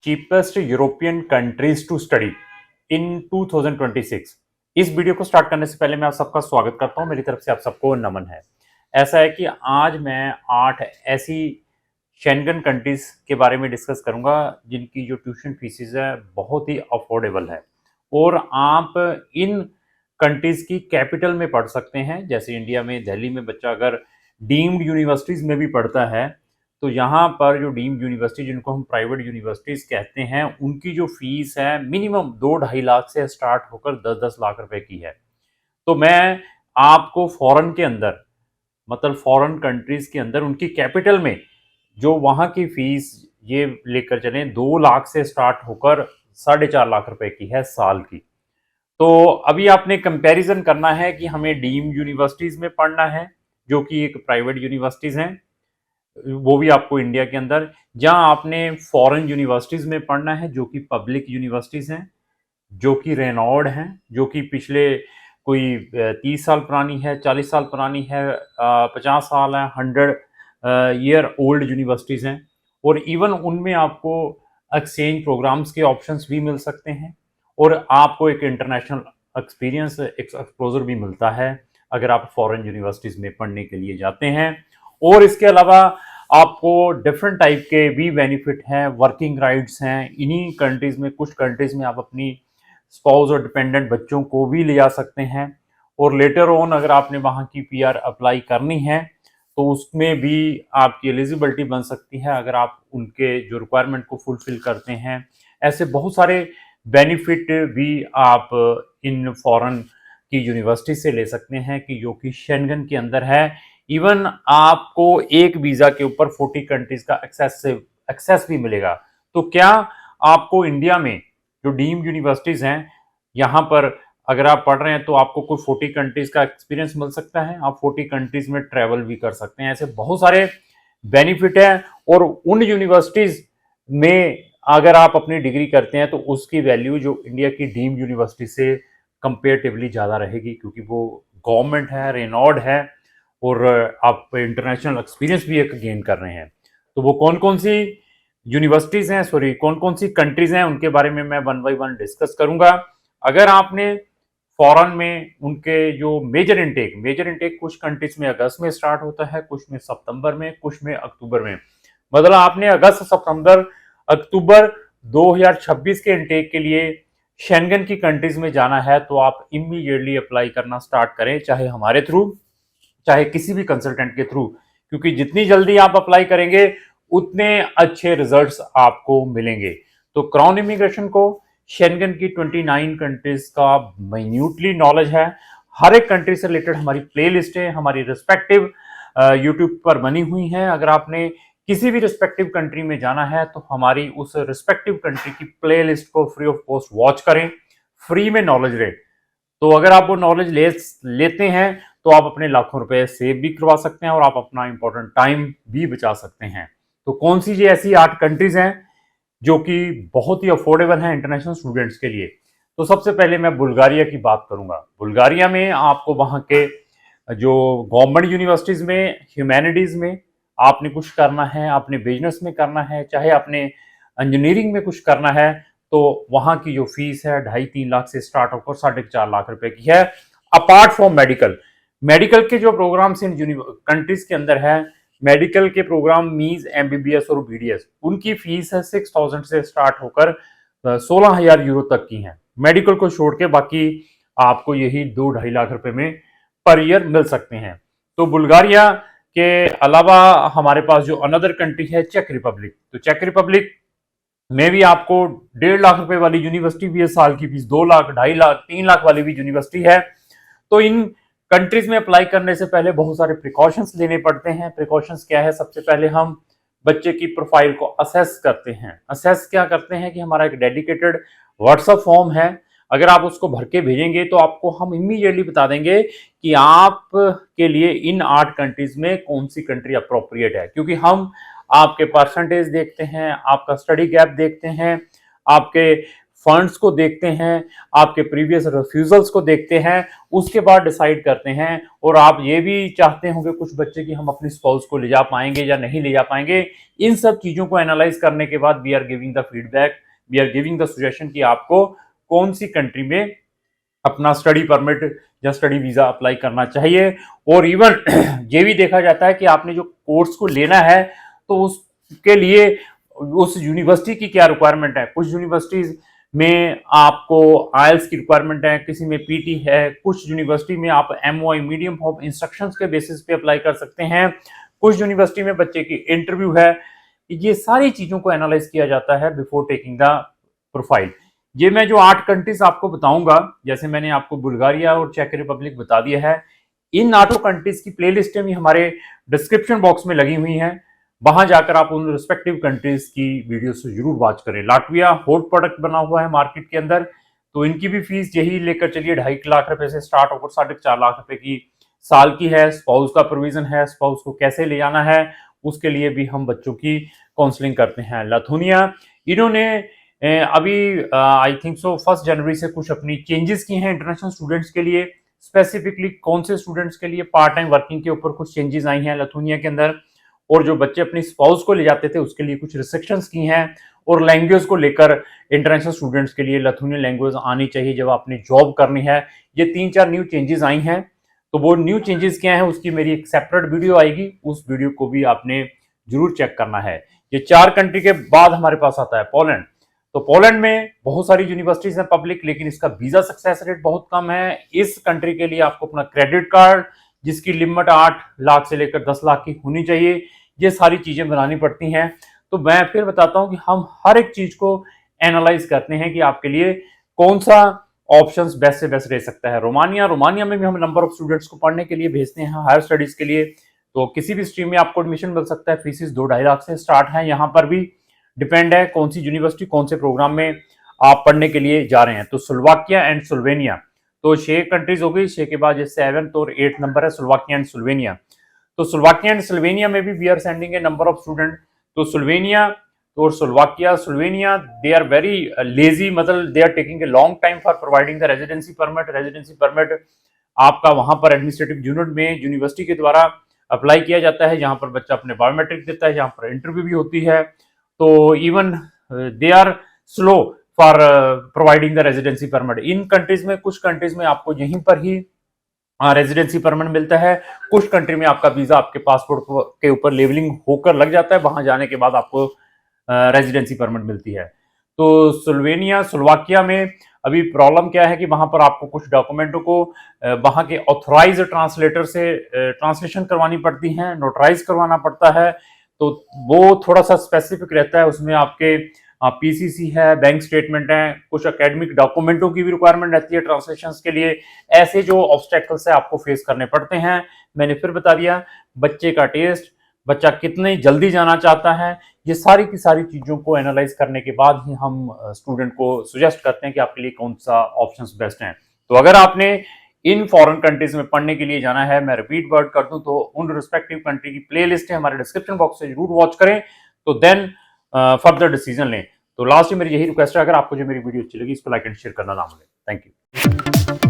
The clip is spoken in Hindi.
Cheapest European countries to study in 2026। इस वीडियो को स्टार्ट करने से पहले मैं आप सबका स्वागत करता हूं। मेरी तरफ से आप सबको नमन है। ऐसा है कि आज मैं 8 ऐसी शेंगन कंट्रीज के बारे में डिस्कस करूंगा जिनकी जो ट्यूशन फीसिस है बहुत ही अफोर्डेबल है और आप इन कंट्रीज की कैपिटल में पढ़ सकते हैं। जैसे इंडिया में दिल्ली में बच्चा अगर डीम्ड यूनिवर्सिटीज में भी पढ़ता है तो यहाँ पर जो डीम्ड यूनिवर्सिटी जिनको हम प्राइवेट यूनिवर्सिटीज कहते हैं उनकी जो फीस है मिनिमम 2-2.5 लाख से स्टार्ट होकर 10-10 लाख रुपए की है। तो मैं आपको फॉरेन के अंदर मतलब फॉरेन कंट्रीज के अंदर उनकी कैपिटल में जो वहाँ की फीस ये लेकर चले 2 लाख से स्टार्ट होकर 4.5 लाख रुपए की है साल की। तो अभी आपने कंपैरिजन करना है कि हमें डीम्ड यूनिवर्सिटीज में पढ़ना है जो कि एक प्राइवेट यूनिवर्सिटीज हैं, वो भी आपको इंडिया के अंदर, जहां आपने फॉरेन यूनिवर्सिटीज में पढ़ना है जो कि पब्लिक यूनिवर्सिटीज हैं, जो कि रेनॉर्ड हैं, जो कि पिछले कोई 30 साल पुरानी है, 40 साल पुरानी है, 50 साल है, 100 ईयर ओल्ड यूनिवर्सिटीज हैं। और इवन उनमें आपको एक्सचेंज प्रोग्राम्स के ऑप्शंस भी मिल सकते हैं और आपको एक इंटरनेशनल एक्सपीरियंस एक्सपोजर भी मिलता है अगर आप फॉरेन यूनिवर्सिटीज में पढ़ने के लिए जाते हैं। और इसके अलावा आपको डिफरेंट टाइप के भी बेनिफिट हैं, वर्किंग राइट्स हैं इन्हीं कंट्रीज में। कुछ कंट्रीज में आप अपनी स्पाउस और डिपेंडेंट बच्चों को भी ले जा सकते हैं और लेटर ऑन अगर आपने वहाँ की पीआर अप्लाई करनी है तो उसमें भी आपकी एलिजिबिलिटी बन सकती है अगर आप उनके जो रिक्वायरमेंट को फुलफिल करते हैं। ऐसे बहुत सारे बेनिफिट भी आप इन फॉरेन की यूनिवर्सिटी से ले सकते हैं कि जो कि शेंगन के अंदर है। इवन आपको एक वीजा के ऊपर 40 कंट्रीज का एक्सेस भी मिलेगा। तो क्या आपको इंडिया में जो डीम्ड यूनिवर्सिटीज हैं यहाँ पर अगर आप पढ़ रहे हैं तो आपको कोई 40 कंट्रीज का एक्सपीरियंस मिल सकता है, आप 40 कंट्रीज में ट्रेवल भी कर सकते हैं। ऐसे बहुत सारे बेनिफिट है और उन यूनिवर्सिटीज में अगर आप अपनी डिग्री करते हैं तो उसकी वैल्यू जो इंडिया की डीम्ड यूनिवर्सिटी से कंपेरेटिवली ज़्यादा रहेगी क्योंकि वो गवर्नमेंट है, रेनॉर्ड है और आप इंटरनेशनल एक्सपीरियंस भी एक गेन कर रहे हैं। तो वो कौन कौन सी यूनिवर्सिटीज़ हैं, सॉरी कौन कौन सी कंट्रीज़ हैं, उनके बारे में मैं वन बाय वन डिस्कस करूंगा। अगर आपने फॉरेन में उनके जो मेजर इनटेक कुछ कंट्रीज में अगस्त में स्टार्ट होता है, कुछ में सितंबर में, कुछ में अक्टूबर में। मतलब आपने अगस्त, सितंबर, अक्टूबर 2026 के इनटेक के लिए शेंगन की कंट्रीज में जाना है तो आप इमीडिएटली अप्लाई करना स्टार्ट करें, चाहे हमारे थ्रू चाहे किसी भी कंसल्टेंट के थ्रू, क्योंकि जितनी जल्दी आप अप्लाई करेंगे उतने अच्छे रिजल्ट्स आपको मिलेंगे। तो क्राउन इमिग्रेशन को शेंगन की 29 कंट्रीज का माइन्यूटली नॉलेज है। हर एक कंट्री से रिलेटेड हमारी प्ले लिस्ट है, हमारी रिस्पेक्टिव यूट्यूब पर बनी हुई है। अगर आपने किसी भी रिस्पेक्टिव कंट्री में जाना है तो हमारी उस रिस्पेक्टिव कंट्री की प्ले लिस्ट को फ्री ऑफ कॉस्ट वॉच करें, फ्री में नॉलेज लें। तो अगर आप वो नॉलेज लेते हैं तो आप अपने लाखों रुपए सेव भी करवा सकते हैं और आप अपना इंपॉर्टेंट टाइम भी बचा सकते हैं। तो कौन सी ये ऐसी 8 कंट्रीज हैं जो कि बहुत ही अफोर्डेबल हैं इंटरनेशनल स्टूडेंट्स के लिए? तो सबसे पहले मैं बुल्गारिया की बात करूंगा। बुल्गारिया में आपको वहां के जो गवर्नमेंट यूनिवर्सिटीज में, ह्यूमैनिटीज में आपने कुछ करना है, आपने बिजनेस में करना है, चाहे आपने इंजीनियरिंग में कुछ करना है, तो वहां की जो फीस है 2.5-3 लाख से स्टार्ट होकर 4.5 लाख रुपए की है। अपार्ट फ्रॉम मेडिकल के जो प्रोग्राम्स इन कंट्रीज के अंदर है, मेडिकल के प्रोग्राम मीज एमबीबीएस और बीडीएस, उनकी फीस है 6,000 से स्टार्ट होकर 16,000 यूरो तक की है। मेडिकल को छोड़ के बाकी आपको यही 2-2.5 लाख रुपए में पर ईयर मिल सकते हैं। तो बुल्गारिया के अलावा हमारे पास जो अनदर कंट्री है चेक रिपब्लिक, तो चेक रिपब्लिक में भी आपको 1.5 लाख रुपए वाली यूनिवर्सिटी भी है, साल की फीस 2 लाख, 2.5 लाख, 3 लाख वाली भी यूनिवर्सिटी है। तो इन कंट्रीज में अप्लाई करने से पहले बहुत सारे प्रिकॉशंस लेने पड़ते हैं। प्रिकॉशंस क्या है? सबसे पहले हम बच्चे की प्रोफाइल को असेस करते हैं। असेस क्या करते हैं कि हमारा एक डेडिकेटेड व्हाट्सएप फॉर्म है, अगर आप उसको भर के भेजेंगे तो आपको हम इमीडिएटली बता देंगे कि आप के लिए इन 8 कंट्रीज में कौन सी कंट्री अप्रोप्रिएट है, क्योंकि हम आपके परसेंटेज देखते हैं, आपका स्टडी गैप देखते हैं, आपके फंड्स को देखते हैं, आपके प्रीवियस रिफ्यूजल्स को देखते हैं, उसके बाद डिसाइड करते हैं। और आप ये भी चाहते होंगे कुछ बच्चे कि हम अपनी स्पाउस को ले जा पाएंगे या नहीं ले जा पाएंगे। इन सब चीज़ों को एनालाइज करने के बाद we are giving the feedback, we are giving the suggestion कि आपको कौन सी कंट्री में अपना स्टडी परमिट या स्टडी वीज़ा अप्लाई करना चाहिए। और इवन ये भी देखा जाता है कि आपने जो कोर्स को लेना है तो उसके लिए उस यूनिवर्सिटी की क्या रिक्वायरमेंट है। कुछ यूनिवर्सिटीज़ में आपको आईएलटीएस की रिक्वायरमेंट है, किसी में पीटी है, कुछ यूनिवर्सिटी में आप एमओआई मीडियम ऑफ इंस्ट्रक्शंस के बेसिस पे अप्लाई कर सकते हैं, कुछ यूनिवर्सिटी में बच्चे की इंटरव्यू है। ये सारी चीज़ों को एनालाइज किया जाता है बिफोर टेकिंग द प्रोफाइल। ये मैं जो 8 कंट्रीज आपको बताऊंगा, जैसे मैंने आपको बुल्गारिया और चेक रिपब्लिक बता दिया है, इन 8 कंट्रीज की प्लेलिस्टें भी हमारे डिस्क्रिप्शन बॉक्स में लगी हुई हैं। वहां जाकर आप उन रिस्पेक्टिव कंट्रीज की वीडियोस जरूर वॉच करें। लाटविया हॉट प्रोडक्ट बना हुआ है मार्केट के अंदर, तो इनकी भी फीस यही लेकर चलिए 2.5 लाख रुपए से स्टार्ट होकर 4.5 लाख रुपए की साल की है। स्पाउस का प्रोविजन है, स्पाउस को कैसे ले जाना है उसके लिए भी हम बच्चों की काउंसलिंग करते हैं। लथुनिया, इन्होंने अभी आई थिंक सो 1 जनवरी से कुछ अपनी चेंजेस की हैं इंटरनेशनल स्टूडेंट्स के लिए। स्पेसिफिकली कौन से स्टूडेंट्स के लिए पार्ट टाइम वर्किंग के ऊपर कुछ चेंजेस आई हैं लथुनिया के अंदर, और जो बच्चे अपनी स्पाउस को ले जाते थे उसके लिए कुछ रिस्ट्रिक्शंस की हैं। और लैंग्वेज को लेकर इंटरनेशनल स्टूडेंट्स के लिए लथुनियन लैंग्वेज आनी चाहिए जब आपने जॉब करनी है। ये 3-4 न्यू चेंजेस आई हैं। तो वो न्यू चेंजेस क्या है उसकी मेरी एक सेपरेट वीडियो आएगी, उस वीडियो को भी आपने जरूर चेक करना है। ये 4 कंट्री के बाद हमारे पास आता है पोलैंड। तो पोलैंड में बहुत सारी यूनिवर्सिटीज हैं पब्लिक, लेकिन इसका वीजा सक्सेस रेट बहुत कम है। इस कंट्री के लिए आपको अपना क्रेडिट कार्ड जिसकी लिमिट 8 लाख से लेकर 10 लाख की होनी चाहिए, ये सारी चीजें बनानी पड़ती हैं। तो मैं फिर बताता हूं कि हम हर एक चीज को एनालाइज करते हैं कि आपके लिए कौन सा ऑप्शंस बेस्ट से बेस्ट रह सकता है। रोमानिया में भी हम नंबर ऑफ स्टूडेंट्स को पढ़ने के लिए भेजते हैं हायर स्टडीज के लिए। तो किसी भी स्ट्रीम में आपको एडमिशन मिल सकता है। फीसिस 2-2.5 लाख से स्टार्ट है। यहाँ पर भी डिपेंड है कौन सी यूनिवर्सिटी कौन से प्रोग्राम में आप पढ़ने के लिए जा रहे हैं। तो स्लोवाकिया एंड स्लोवेनिया, तो 6 कंट्रीज हो गई। 6 के बाद 7th और 8th नंबर है स्लोवाकिया एंड स्लोवेनिया। तो स्लोवाकिया एंड स्लोवेनिया में भी we are sending a number of student. तो स्लोवेनिया और Slovakia they are very lazy, मतलब they are taking a long time for providing the residency permit. Residency permit आपका वहां पर एडमिनिस्ट्रेटिव यूनिट में यूनिवर्सिटी के द्वारा अप्लाई किया जाता है, जहां पर बच्चा अपने बायोमेट्रिक देता है, जहां पर इंटरव्यू भी होती है। तो even they are slow for providing the residency permit. इन कंट्रीज में, कुछ कंट्रीज में आपको यहीं पर ही रेजिडेंसी परमिट मिलता है, कुछ कंट्री में आपका वीजा आपके पासपोर्ट के ऊपर लेवलिंग होकर लग जाता है, वहां जाने के बाद आपको रेजिडेंसी परमिट मिलती है। तो स्लोवाकिया में अभी प्रॉब्लम क्या है कि वहां पर आपको कुछ डॉक्यूमेंटों को वहां के ऑथराइज ट्रांसलेटर से ट्रांसलेशन करवानी पड़ती है, नोटराइज करवाना पड़ता है। तो वो थोड़ा सा स्पेसिफिक रहता है, उसमें आपके पीसीसी है, बैंक स्टेटमेंट है, कुछ एकेडमिक डॉक्यूमेंटों की भी रिक्वायरमेंट रहती है ट्रांसलेशन के लिए। ऐसे जो ऑब्स्टेकल्स है आपको फेस करने पड़ते हैं। मैंने फिर बता दिया, बच्चे का टेस्ट, बच्चा कितने जल्दी जाना चाहता है, ये सारी की सारी चीज़ों को एनालाइज करने के बाद ही हम स्टूडेंट को सजेस्ट करते हैं कि आपके लिए कौन सा ऑप्शंस बेस्ट हैं। तो अगर आपने इन फॉरेन कंट्रीज में पढ़ने के लिए जाना है, मैं रिपीट वर्ड कर दूं तो उन रिस्पेक्टिव कंट्री की प्लेलिस्ट है हमारे डिस्क्रिप्शन बॉक्स से जरूर वॉच करें, तो देन फर्दर डिसीजन लें। तो लास्ट में मेरी यही रिक्वेस्ट है, अगर आपको जो मेरी वीडियो अच्छी लगी इसको लाइक एंड शेयर करना ना भूलें। Thank you.